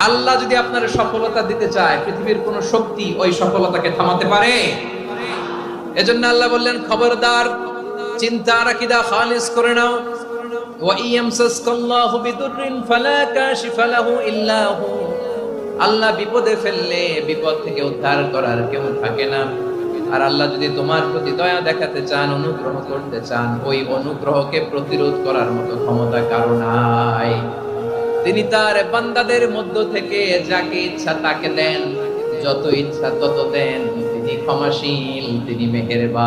আল্লাহ যদি আপনার সফলতা দিতে চায়, পৃথিবীর কোন শক্তি ওই সফলতাকে থামাতে পারে? এজন্য আল্লাহ বললেন, খবরদার, চিন্তার আকীদা খালিস করে নাও। ওয়া ইয়ামসাসকাল্লাহু বিদুররিন ফালা কাশিফা লাহু ইল্লা হু। আল্লাহ বিপদে ফেললে বিপদ থেকে উদ্ধার করার কেউ থাকে না। আর আল্লাহ যদি তোমার প্রতি দয়া দেখাতে চান, অনুগ্রহ করতে চান, ওই অনুগ্রহকে প্রতিরোধ করার মতো ক্ষমতা কারো নাই। তিনি তার বান্দাদের মধ্য থেকে যাকে ইচ্ছা তাকে দেন, যত ইচ্ছা তত দেন। তিনি ক্ষমাশীল, তিনি মেহেরবান।